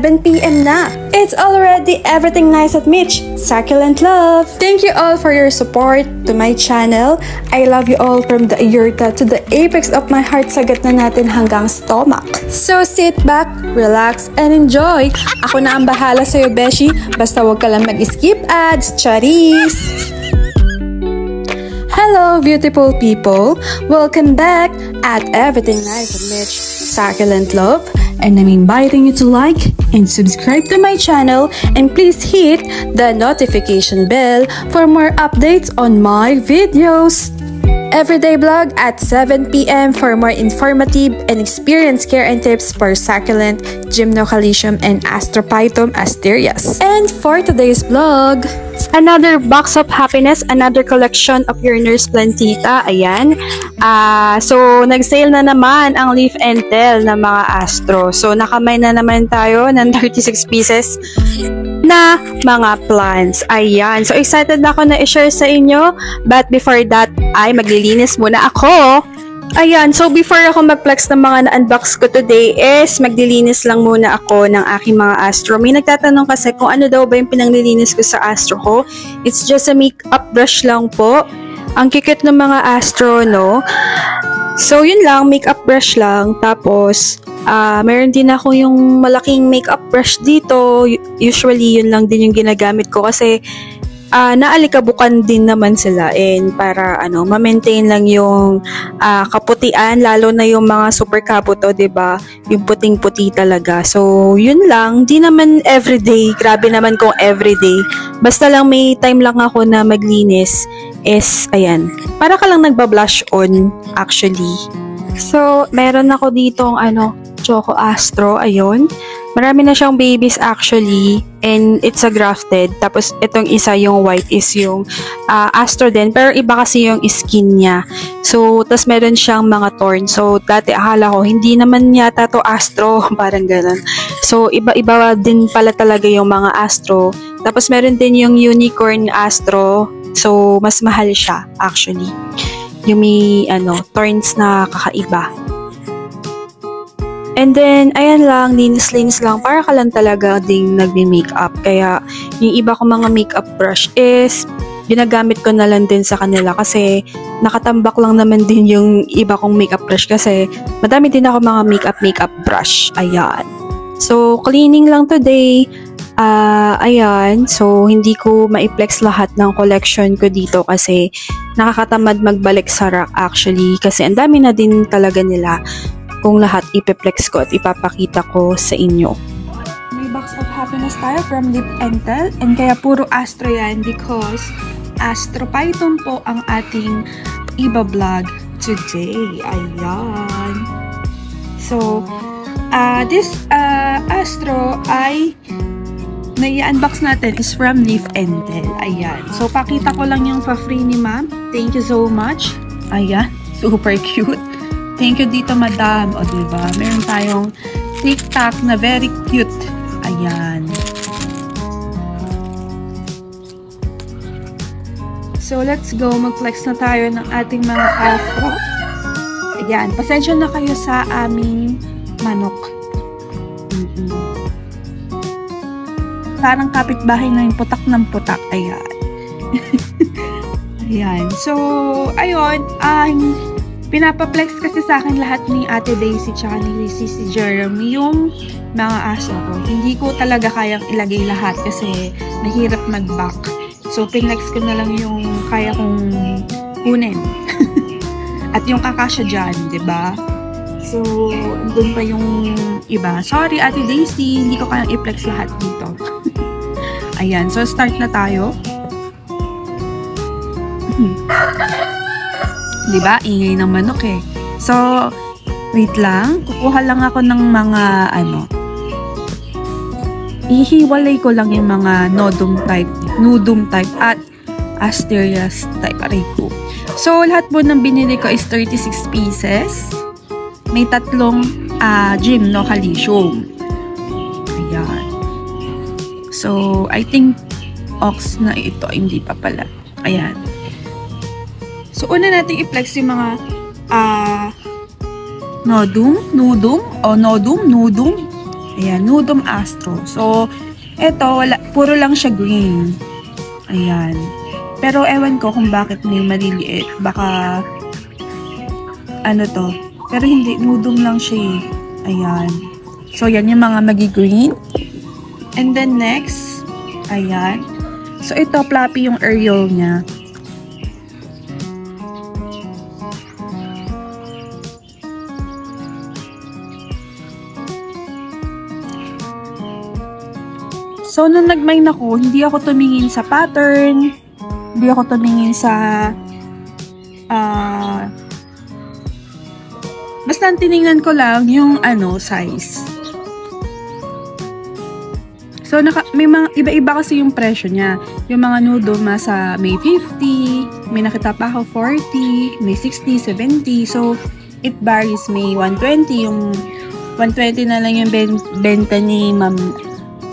7 p.m. na. It's already everything nice at Mitch. Succulent love! Thank you all for your support to my channel. I love you all from the aorta to the apex of my heart. Sagat na natin hanggang stomach. So sit back, relax, and enjoy. Ako na ang bahala sa'yo, Beshi. Basta huwag ka lang mag-skip ads. Charis! Hello, beautiful people! Welcome back at Everything Nice with Mitch, Succulent Love, and I'm inviting you to like and subscribe to my channel, and please hit the notification bell for more updates on my videos. Everyday vlog at 7 p.m. for more informative and experienced care and tips for succulent, gymnocalycium, and astrophytum asterias. And for today's vlog, another box of happiness, another collection of your Nurse Plantita. Ayan. So, nag-sale na naman ang Leaf and Tail ng mga astro. So, nakamay na naman tayo ng 36 pieces na mga plants. Ayan. So, excited na ako na i-share sa inyo. But before that, ay maglilinis muna ako. Ayan. So, before ako mag-flex ng mga na-unbox ko today is maglilinis lang muna ako ng aking mga astro. May nagtatanong kasi kung ano daw ba yung pinanglilinis ko sa astro ko. It's just a makeup brush lang po. Ang kikit ng mga astro, no? So, yun lang. Makeup brush lang. Tapos, meron din ako yung malaking makeup brush dito. Usually, yun lang din yung ginagamit ko kasi naalikabukan din naman sila and para ma-maintain lang yung kaputian, lalo na yung mga super kaputo, 'di ba? Yung puting-puti talaga. So, yun lang. Di naman everyday. Grabe naman kung everyday. Basta lang may time lang ako na maglinis is ayan. Para ka lang nagba-blush on actually. So, meron ako ditong Choco Astro, ayun. Marami na siyang babies actually and it's a grafted. Tapos itong isa yung white is yung Astro din pero iba kasi yung skin niya. So, tas meron siyang mga thorns. So, dati akala ko hindi naman yata to Astro, parang ganun. So, iba-iba din pala talaga yung mga Astro. Tapos meron din yung unicorn Astro. So, mas mahal siya actually. Yung may thorns na kakaiba. And then, ayan lang, linis-linis lang. Para ka lang talaga ding nagme-makeup. Kaya, yung iba ko mga makeup brush is, ginagamit ko na lang din sa kanila. Kasi, nakatambak lang naman din yung iba kong makeup brush. Kasi, madami din ako mga makeup brush. Ayan. So, cleaning lang today. Ayan. So, hindi ko ma-flex lahat ng collection ko dito. Kasi, nakakatamad magbalik sa rack actually. Kasi, ang dami na din talaga nila. Kung lahat ipiplex ko at ipapakita ko sa inyo. May box of happiness tayo from Leaf and Tail and kaya puro astro yan because astrophytum po ang ating iba-vlog today. Ayan. So, this astro ay nai-unbox natin is from Leaf and Tail. Ayan. So, pakita ko lang yung pa-free ni ma'am. Thank you so much. Ayan. Super cute. Thank you dito, madam. O, diba? Meron tayong TikTok na very cute. Ayan. So, let's go. Mag-flex na tayo ng ating mga afro. Ayan. Pasensya na kayo sa aming manok. Parang kapitbahay na yung putak ng putak. Ayan. Ayan. So, ayun. Pinapaplex kasi sa akin lahat ni Ate Daisy tsaka ni si Jeremy yung mga aso ko. Hindi ko talaga kayang ilagay lahat kasi mahirap mag-back. So, pinlex ko na lang yung kaya kong kunin. At yung kakasya dyan, diba? So, andun pa yung iba. Sorry, Ate Daisy, hindi ko kayang i-flex lahat dito. Ayan, so start na tayo. Diba? Ingay ng manok eh. So, wait lang. Kukuha lang ako ng mga ihiwalay ko lang yung mga nodum type at asterias type. Aray ko. So, lahat po ng binili ko is 36 pieces. May 3 gymnocalycium. Ayan. So, I think ox na ito. Hindi pa pala. Ayan. So, una natin i-flex yung mga nodum. Ayan, Nudum Astro. So, eto, puro lang siya green. Ayan. Pero ewan ko kung bakit may maliliit. Baka, ano to. Pero hindi, Nudum lang siya eh. Ayan. So, yan yung mga magi-green. And then next, ayan. So, ito, floppy yung aerial niya. So, nung nag-mine ako, hindi ako tumingin sa pattern, hindi ako tumingin sa, basta tiningnan ko lang yung, size. So, may mga, iba-iba kasi yung presyo niya. Yung mga Nudum, may 50, may nakita pa ako 40, may 60, 70. So, it varies. May 120, yung 120 na lang yung benta ni Ma'am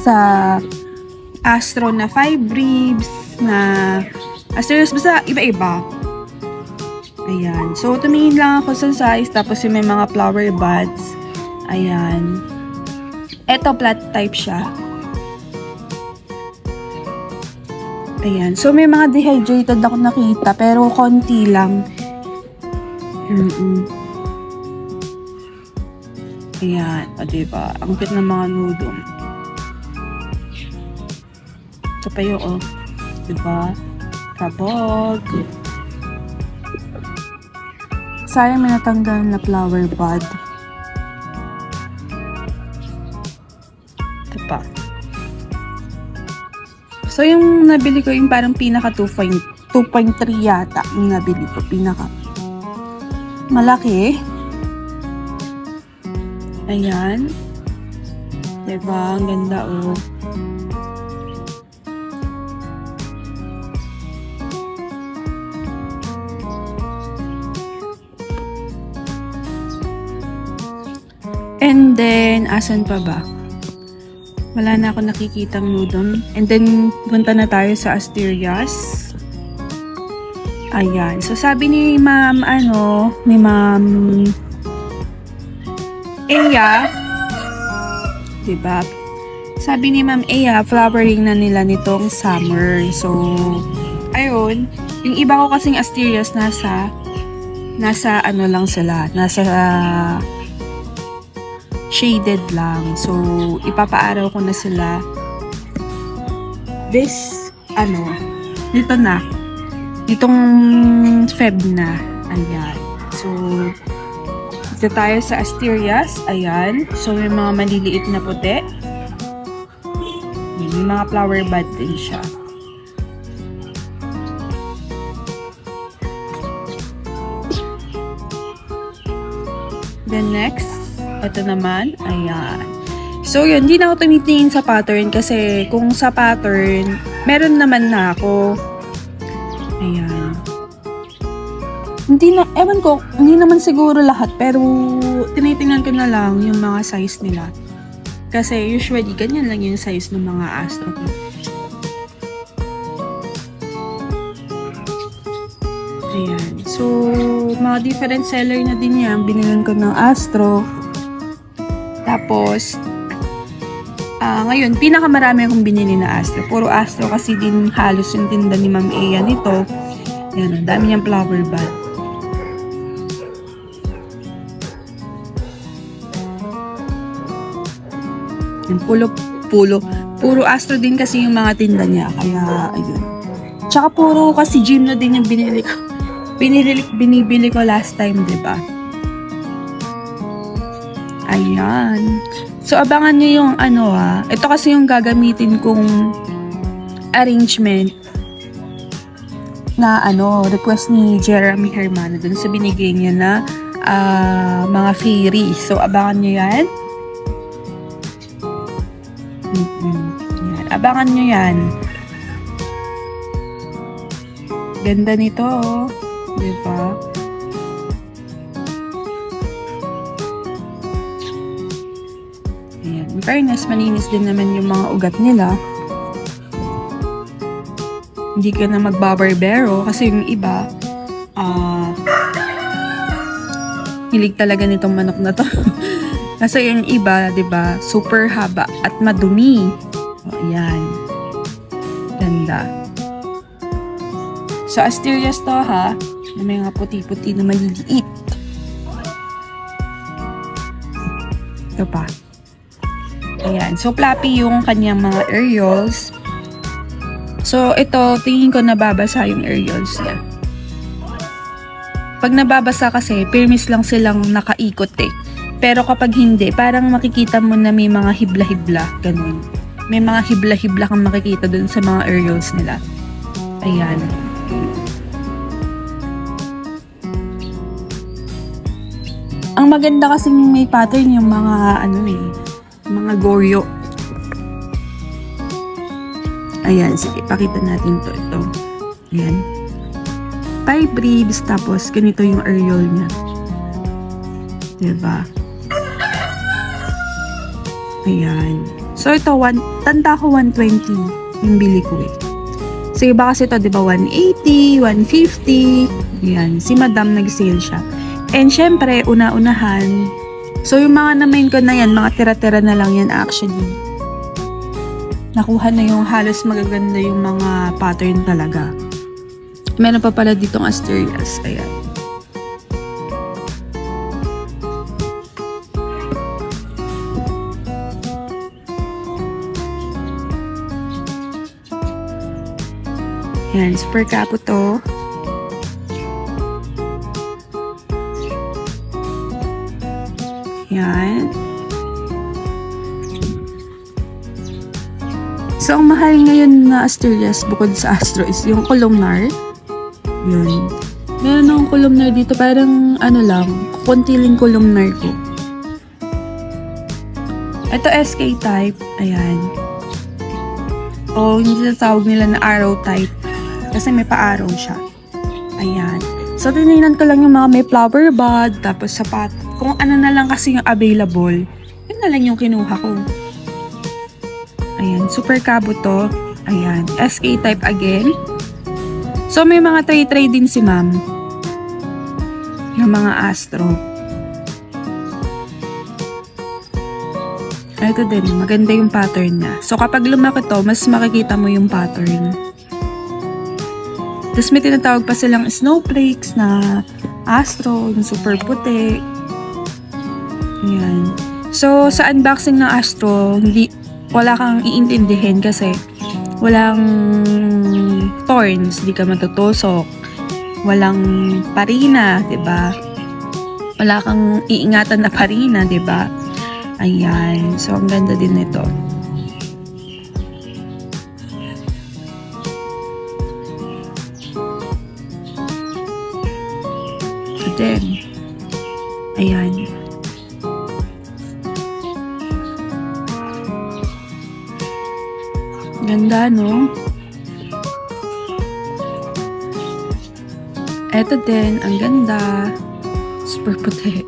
sa Astro na 5 ribs na Asterios, basta iba-iba. Ayan. So, tumingin lang ako sa size, tapos yung may mga flower buds. Ayan. Ito, flat type siya. Ayan. So, may mga dehydrated ako nakita, pero konti lang. Ayan. O, diba? Ang cute ng mga Nudum. Ito pa yung, diba? Kabog. Sayang may natanggal na flower bud. Ito pa. So, yung nabili ko, yung parang pinaka 2.3 yata. Yung nabili ko, pinaka malaki. Ayan. Diba? Ang ganda, oh. And then, asan pa ba? Wala na ako nakikitang Nudum. And then, punta na tayo sa Asterias. Ayan. So, sabi ni Ma'am, ni Ma'am Eya, diba? Sabi ni Ma'am Eya, flowering na nila nitong summer. So, ayun. Yung iba ko kasing Asterias nasa lang sila. Nasa shaded lang. So, ipapaaraw ko na sila dito na. Ditong Feb na. Ayan. So, dito tayo sa Asterias. Ayan. So, may mga maliliit na puti. May mga flower bud din siya. Then next, ito naman, ayan. So, yun, hindi na ako tumitingin sa pattern kasi kung sa pattern, meron naman na ako. Ayan. Ewan ko, hindi naman siguro lahat, pero tinitingnan ko na lang yung mga size nila. Kasi usually, ganyan lang yung size ng mga Astro. Ayan. So, mga different seller na din yan. Binilan ko ng Astro. Tapos, ngayon, pinakamarami akong binili na Astro. Puro Astro kasi din halos yung tinda ni Ma'am Eya nito. Yan, ang dami niyang flower bud. Yan, puro Astro din kasi yung mga tinda niya. Kaya, ayun. Tsaka puro kasi Gym na din yung binili ko. Binibili ko last time, diba? Ayan. So, abangan nyo yung ito kasi yung gagamitin kong arrangement na request ni Jeremy Hermano dun sa binigay niya na mga fairies. So, abangan nyo yan. Yan. Abangan nyo yan. Ganda nito, oh. Diba? Ayan. In fairness, malinis din naman yung mga ugat nila. Hindi ka na magbabarbero kasi yung iba, hilig talaga nitong manok na to. Kasi yung iba, 'di ba, super haba at madumi. O, ayan. Ganda. So, Asterias to ha. May mga puti-puti na maliliit. Ito pa. Ayan. So, fluffy yung kanyang mga areoles. So, ito, tingin ko nababasa yung areoles niya. Pag nababasa kasi, permis lang silang nakaikot eh. Pero kapag hindi, parang makikita mo na may mga hibla-hibla. Ganun. May mga hibla-hibla kang makikita dun sa mga areoles nila. Ayan. Ang maganda kasi may pattern yung mga mga goryo. Ayan, sige, pakita natin to. Ito. Ayan. 5 ribs, tapos ganito yung areole niya. Diba? Ayan. So, ito, tanda ko 120 yung bili ko eh. So, iba kasi ito, diba, 180, 150. Ayan, si Madam nag-sale siya. And syempre, una-unahan. So, yung mga na-main ko na yan, mga tira-tira na lang yan actually. Nakuha na yung halos magaganda yung mga pattern talaga. Meron pa pala ditong Asterias. Ayan. Ayan, super kapo to. Yan. So, ang mahal ngayon na Asterias bukod sa Astro is yung columnar. Yun. Meron akong columnar dito. Parang ano lang, konti lang columnar ko. Ito SK type. Ayan. O, hindi natawag nila na arrow type. Kasi may pa-arrow siya. Ayan. So, tinignan ko lang yung mga may flower bud. Tapos sapat. Kung ano na lang kasi yung available, yun na lang yung kinuha ko. Ayan, super kabo to. Ayan, SK type again. So, may mga tray-tray din si ma'am. Yung mga Astro. Ito din, maganda yung pattern niya. So, kapag lumaki to, mas makikita mo yung pattern. Tapos may tinatawag pa silang snowflakes na Astro, yung super puti. Ayan. So, sa unboxing ng Astro, wala kang iintindihin kasi walang thorns, di ka matutusok. Walang parina, diba? Wala kang iingatan na parina, diba? Ayan. So, ang ganda din nito. So, then, ayan. Ganda, no? Eto din, ang ganda. Super puti.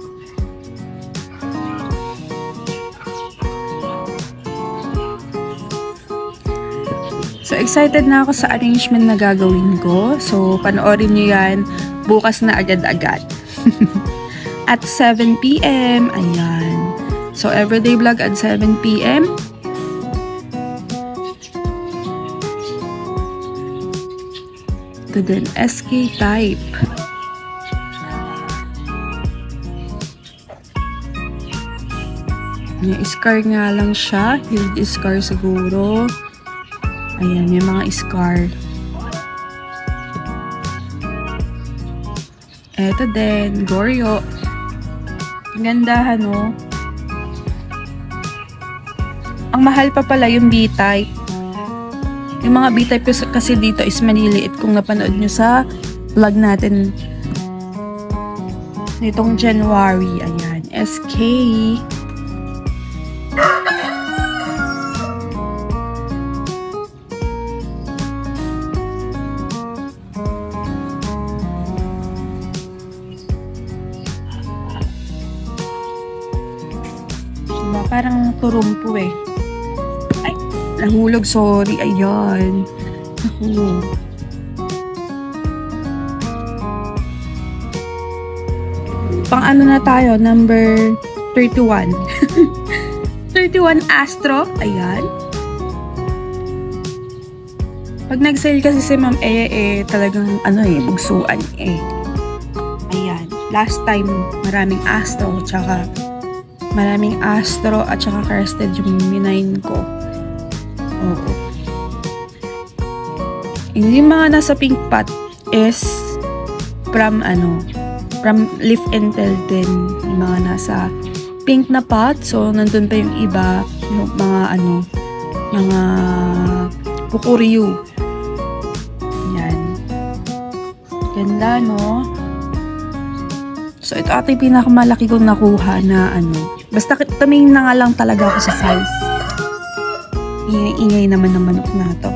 So, excited na ako sa arrangement na gagawin ko. So, panoorin nyo yan bukas na agad-agad. At 7 PM, ayan. So, everyday vlog at 7 PM. Ito din, SK type. May scar nga lang siya. Huge scar siguro. Ayan, may mga scar. Ito din, Goryo. Ganda, no? Ang mahal pa pala yung B-type. Yung mga B-type kasi dito is maliliit kung napanood nyo sa vlog natin nitong January. Ayan, SK. Diba, parang turumpo eh. Nahulog, sorry. Ayan. Naku. Pang ano na tayo? Number 31. 31 Astro. Ayan. Pag nag-sale kasi si Ma'am talagang bugsuan Ayan. Last time, maraming Astro, at saka crested yung minayin ko. Oo. Yung mga nasa pink pot is from Live and Tell din. Yung mga nasa pink na pot. So, nandun pa yung iba, yung mga Pukuryu. Yan. Ganda, no? So, ito ate yung pinakamalaki kong nakuha na basta tumingin na nga lang talaga ako sa size. Ingay naman ng manok na to.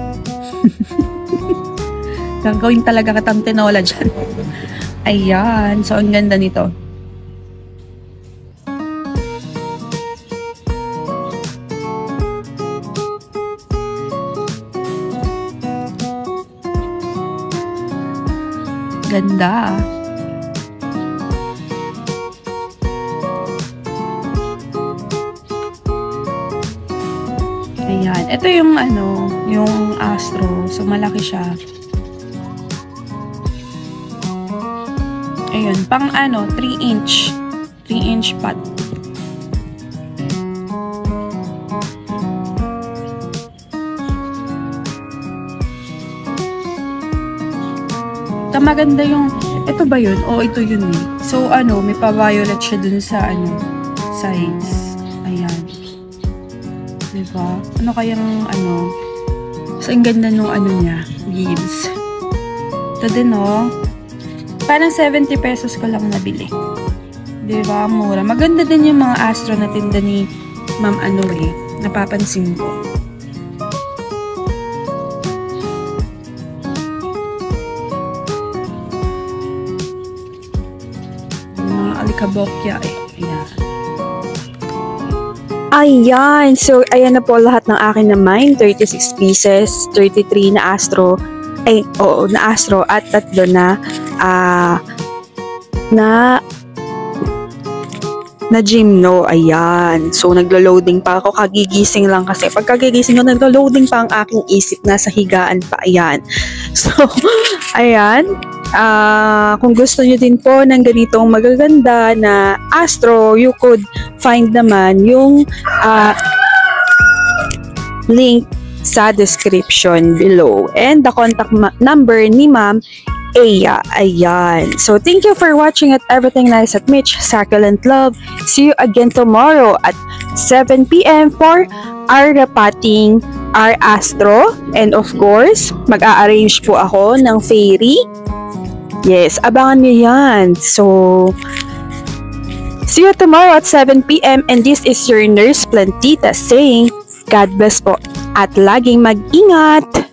Gagawin talaga katang tinola dyan. Ayan. So, ang ganda nito. Ganda. Ayan. Ito yung yung Astro. So, malaki siya. Ayun. Pang 3-inch. 3-inch pot. Maganda yung, ito ba yun? O, ito yun eh. So, may pa-violet siya dun sa, sides. Ayan. Diba? Ano kayang, so, ang ganda nung, niya, beads. Ito din, parang 70 pesos ko lang nabili. Diba? Mura. Maganda din yung mga Astro na tinda ni Ma'am napapansin ko. Kabokya Ayan. So, ayan na po lahat ng akin naman. 36 pieces, 33 na Astro. Na Astro at 3 na Gymno. Ayan. So, naglo-loading pa ako. Kagigising lang kasi. Pag kagigising ko, naglo-loading pa ang aking isip. Nasa higaan pa. Ayan. So, ayan. Kung gusto nyo din po ng ganitong magaganda na Astro, you could find naman yung link sa description below and the contact number ni Ma'am Aya. Ayan. So, thank you for watching at Everything Nice at Mitch Succulent Love. See you again tomorrow at 7 p.m. for our repotting our Astro. And of course, mag-a-arrange po ako ng fairy. Yes, abangan nyo yan. So, see you tomorrow at 7 p.m. And this is your Nurse Plantita saying, God bless po at laging mag-ingat.